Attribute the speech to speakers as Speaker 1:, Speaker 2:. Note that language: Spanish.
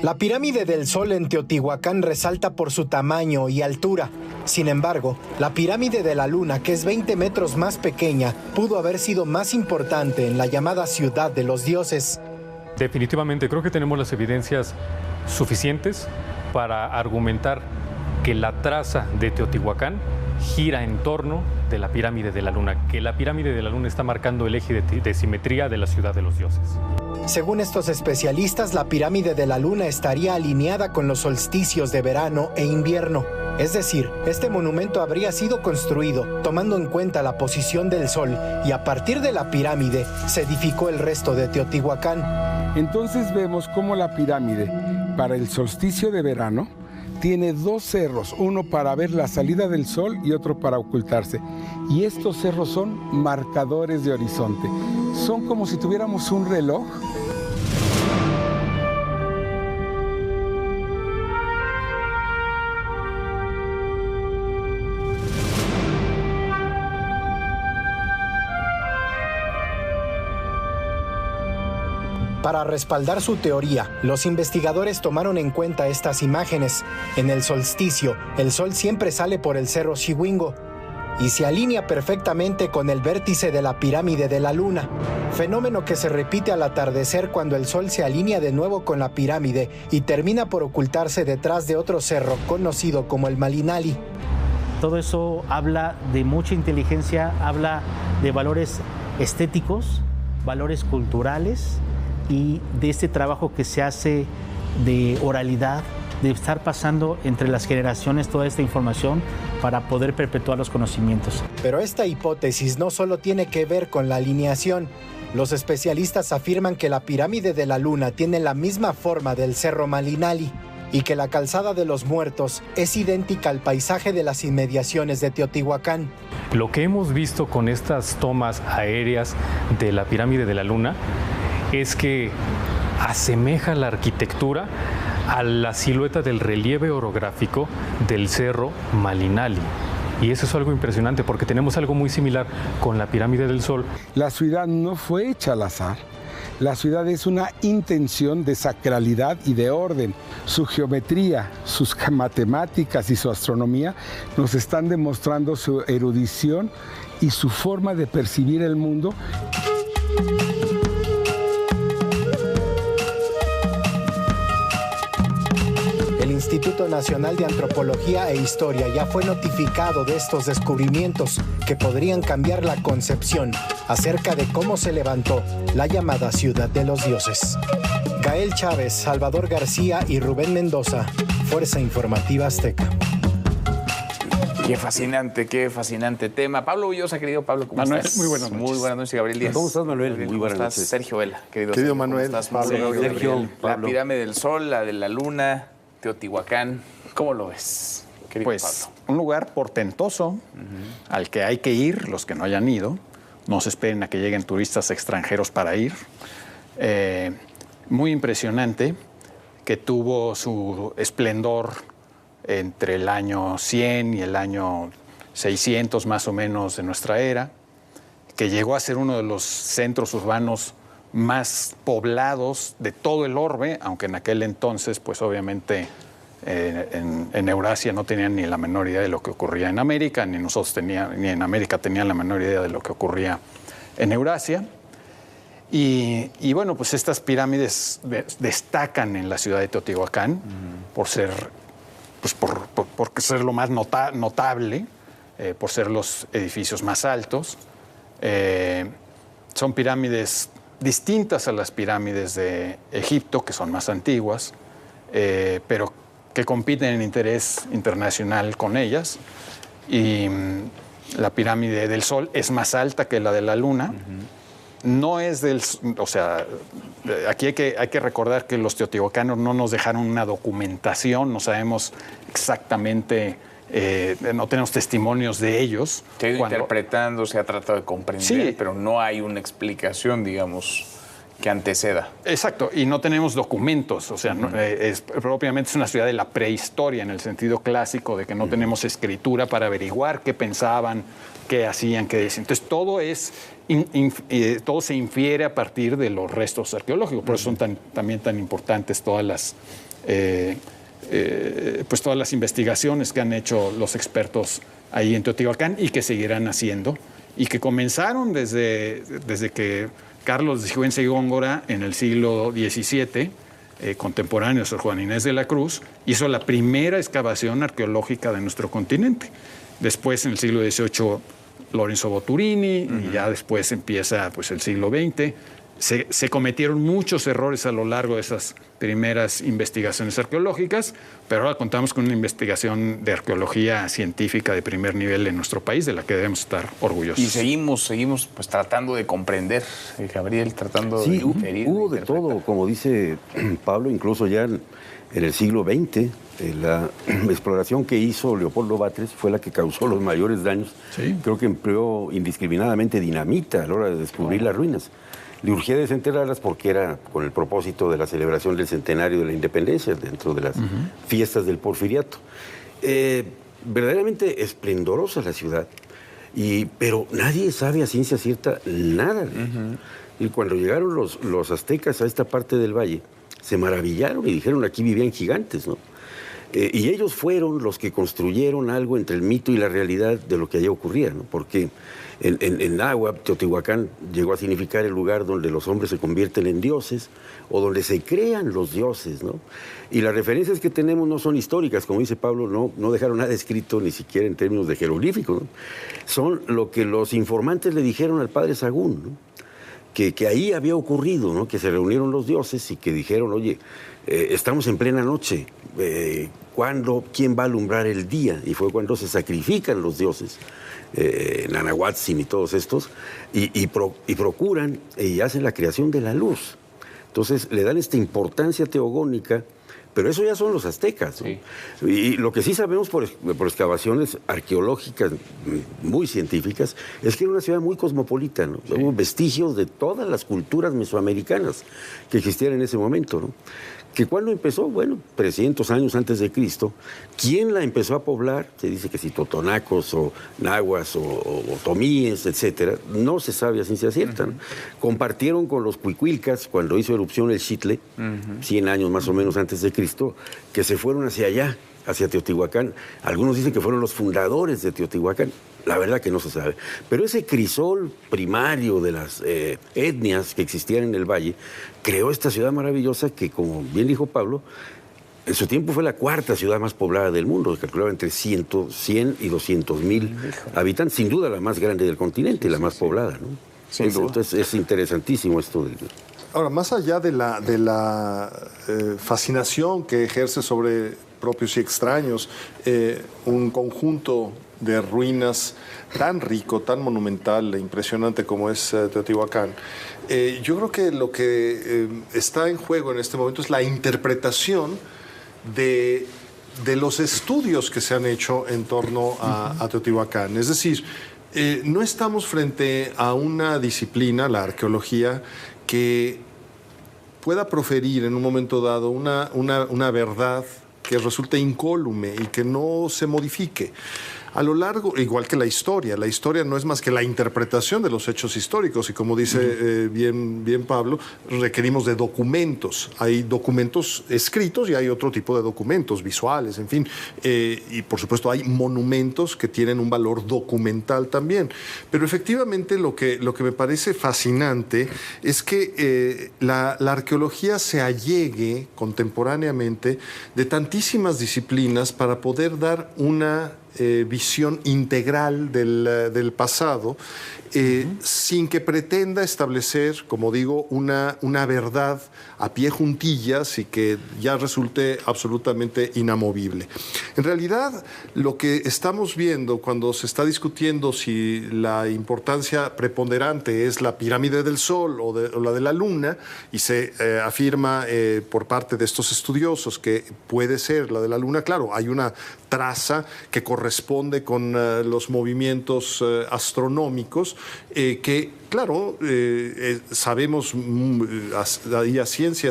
Speaker 1: La pirámide del Sol en Teotihuacán resalta por su tamaño y altura. Sin embargo, la pirámide de la Luna, que es 20 metros más pequeña, pudo haber sido más importante en la llamada Ciudad de los Dioses.
Speaker 2: Definitivamente, creo que tenemos las evidencias suficientes para argumentar que la traza de Teotihuacán gira en torno de la pirámide de la Luna, que la pirámide de la Luna está marcando el eje de simetría de la Ciudad de los Dioses.
Speaker 1: Según estos especialistas, la pirámide de la Luna estaría alineada con los solsticios de verano e invierno. Es decir, este monumento habría sido construido tomando en cuenta la posición del Sol y a partir de la pirámide se edificó el resto de Teotihuacán.
Speaker 3: Entonces vemos cómo la pirámide, para el solsticio de verano, tiene dos cerros, uno para ver la salida del sol y otro para ocultarse. Y estos cerros son marcadores de horizonte. Son como si tuviéramos un reloj.
Speaker 1: Para respaldar su teoría, los investigadores tomaron en cuenta estas imágenes. En el solsticio, el sol siempre sale por el cerro Chihuingo y se alinea perfectamente con el vértice de la pirámide de la Luna, fenómeno que se repite al atardecer cuando el sol se alinea de nuevo con la pirámide y termina por ocultarse detrás de otro cerro conocido como el Malinali.
Speaker 4: Todo eso habla de mucha inteligencia, habla de valores estéticos, valores culturales, y de este trabajo que se hace de oralidad, de estar pasando entre las generaciones toda esta información para poder perpetuar los conocimientos.
Speaker 1: Pero esta hipótesis no solo tiene que ver con la alineación. Los especialistas afirman que la pirámide de la Luna tiene la misma forma del Cerro Malinali y que la Calzada de los Muertos es idéntica al paisaje de las inmediaciones de Teotihuacán.
Speaker 2: Lo que hemos visto con estas tomas aéreas de la pirámide de la Luna es que asemeja la arquitectura a la silueta del relieve orográfico del Cerro Malinali. Y eso es algo impresionante porque tenemos algo muy similar con la pirámide del Sol.
Speaker 3: La ciudad no fue hecha al azar. La ciudad es una intención de sacralidad y de orden. Su geometría, sus matemáticas y su astronomía nos están demostrando su erudición y su forma de percibir el mundo.
Speaker 1: El Instituto Nacional de Antropología e Historia ya fue notificado de estos descubrimientos que podrían cambiar la concepción acerca de cómo se levantó la llamada Ciudad de los Dioses. Gael Chávez, Salvador García y Rubén Mendoza, Fuerza Informativa Azteca.
Speaker 5: Qué fascinante tema. Pablo Ullosa, querido Pablo, ¿cómo estás?
Speaker 6: Muy buenas noches.
Speaker 5: Muy buenas noches, Gabriel Díaz.
Speaker 6: ¿Cómo estás, Manuel?
Speaker 5: Muy
Speaker 6: buenas
Speaker 5: noches. Sergio Vela,
Speaker 6: querido Manuel.
Speaker 5: ¿Cómo estás?
Speaker 6: Pablo,
Speaker 5: Sergio,
Speaker 6: Pablo.
Speaker 5: La pirámide del Sol, la de la Luna, Teotihuacán. ¿Cómo lo ves, querido
Speaker 6: Pues
Speaker 5: Pablo?
Speaker 6: un lugar portentoso al que hay que ir, los que no hayan ido. No se esperen a que lleguen turistas extranjeros para ir. Muy impresionante, que tuvo su esplendor entre el año 100 y el año 600 más o menos de nuestra era, que llegó a ser uno de los centros urbanos más poblados de todo el orbe, aunque en aquel entonces, pues obviamente en Eurasia no tenían ni la menor idea de lo que ocurría en América, ni nosotros ni en América tenían la menor idea de lo que ocurría en Eurasia. Y bueno, pues estas pirámides destacan en la ciudad de Teotihuacán por ser, pues por ser lo más notable, por ser los edificios más altos. Son pirámides distintas a las pirámides de Egipto, que son más antiguas, pero que compiten en interés internacional con ellas. Y la pirámide del Sol es más alta que la de la Luna. No es del... O sea, aquí hay que recordar que los teotihuacanos no nos dejaron una documentación, no sabemos exactamente, no tenemos testimonios de ellos.
Speaker 5: Se ha ido interpretando, se ha tratado de comprender,
Speaker 6: Sí,
Speaker 5: pero no hay una explicación, digamos, que anteceda.
Speaker 6: Exacto, y no tenemos documentos, o sea, propiamente es una ciudad de la prehistoria en el sentido clásico de que no tenemos escritura para averiguar qué pensaban, qué hacían, qué decían. Entonces todo se infiere a partir de los restos arqueológicos, por eso son también tan importantes todas las investigaciones que han hecho los expertos ahí en Teotihuacán y que seguirán haciendo, y que comenzaron desde que Carlos de Sigüenza y Góngora, en el siglo XVII, contemporáneo de Sor Juana Inés de la Cruz, hizo la primera excavación arqueológica de nuestro continente. Después, en el siglo XVIII, Lorenzo Boturini, y ya después empieza pues, el siglo XX. Se cometieron muchos errores a lo largo de esas primeras investigaciones arqueológicas, pero ahora contamos con una investigación de arqueología científica de primer nivel en nuestro país, de la que debemos estar orgullosos.
Speaker 5: Y seguimos pues, tratando de comprender, Gabriel, tratando de inferir.
Speaker 7: Hubo de todo, como dice Pablo, incluso ya en el siglo XX, la exploración que hizo Leopoldo Batres fue la que causó los mayores daños. Sí. Creo que empleó indiscriminadamente dinamita a la hora de descubrir las ruinas. Le urgía desenterrarlas porque era con el propósito de la celebración del centenario de la independencia dentro de las fiestas del Porfiriato. Verdaderamente esplendorosa la ciudad, pero nadie sabe a ciencia cierta nada de ella. Y cuando llegaron los aztecas a esta parte del valle, se maravillaron y dijeron aquí vivían gigantes, ¿no? Y ellos fueron los que construyeron algo entre el mito y la realidad de lo que allá ocurría, ¿no? Porque en náhuatl, Teotihuacán llegó a significar el lugar donde los hombres se convierten en dioses o donde se crean los dioses, ¿no? Y las referencias que tenemos no son históricas, como dice Pablo, no dejaron nada escrito ni siquiera en términos de jeroglíficos, ¿no? Son lo que los informantes le dijeron al padre Sagún, ¿no? Que ahí había ocurrido, ¿no? Que se reunieron los dioses y que dijeron, oye, estamos en plena noche, ¿quién va a alumbrar el día? Y fue cuando se sacrifican los dioses, Nanahuatzin y todos estos, y procuran y hacen la creación de la luz. Entonces le dan esta importancia teogónica, pero eso ya son los aztecas, ¿no? Sí. Y lo que sí sabemos por excavaciones arqueológicas muy científicas es que era una ciudad muy cosmopolita, ¿no? Sí. Hubo vestigios de todas las culturas mesoamericanas que existían en ese momento, ¿no? Que cuando empezó, bueno, 300 años antes de Cristo, ¿quién la empezó a poblar? Se dice que si totonacos o nahuas o tomíes, etcétera, no se sabe a ciencia cierta, ¿no? Compartieron con los cuicuilcas cuando hizo erupción el Xitle, 100 años más o menos antes de Cristo, que se fueron hacia allá, hacia Teotihuacán. Algunos dicen que fueron los fundadores de Teotihuacán. La verdad que no se sabe. Pero ese crisol primario de las etnias que existían en el valle creó esta ciudad maravillosa que, como bien dijo Pablo, en su tiempo fue la cuarta ciudad más poblada del mundo. Se calculaba entre 100 y 200,000 habitantes. Sin duda la más grande del continente y la más poblada, ¿no? Entonces es interesantísimo esto.
Speaker 8: Ahora, más allá de la fascinación que ejerce sobre propios y extraños, un conjunto de ruinas tan rico, tan monumental e impresionante como es Teotihuacán, yo creo que lo que está en juego en este momento es la interpretación de los estudios que se han hecho en torno a Teotihuacán. Es decir, no estamos frente a una disciplina, la arqueología, que pueda proferir en un momento dado una verdad que resulte incólume y que no se modifique. A lo largo, igual que la historia no es más que la interpretación de los hechos históricos y como dice bien Pablo, requerimos de documentos. Hay documentos escritos y hay otro tipo de documentos visuales, en fin, y por supuesto hay monumentos que tienen un valor documental también. Pero efectivamente lo que me parece fascinante es que la arqueología se allegue contemporáneamente de tantísimas disciplinas para poder dar una visión integral del pasado, sin que pretenda establecer, como digo, una verdad a pie juntillas y que ya resulte absolutamente inamovible. En realidad, lo que estamos viendo cuando se está discutiendo si la importancia preponderante es la pirámide del Sol o la de la Luna, y se afirma por parte de estos estudiosos que puede ser la de la Luna, claro, hay una traza que corresponde con los movimientos astronómicos, que, claro, sabemos ahí a ciencia cierta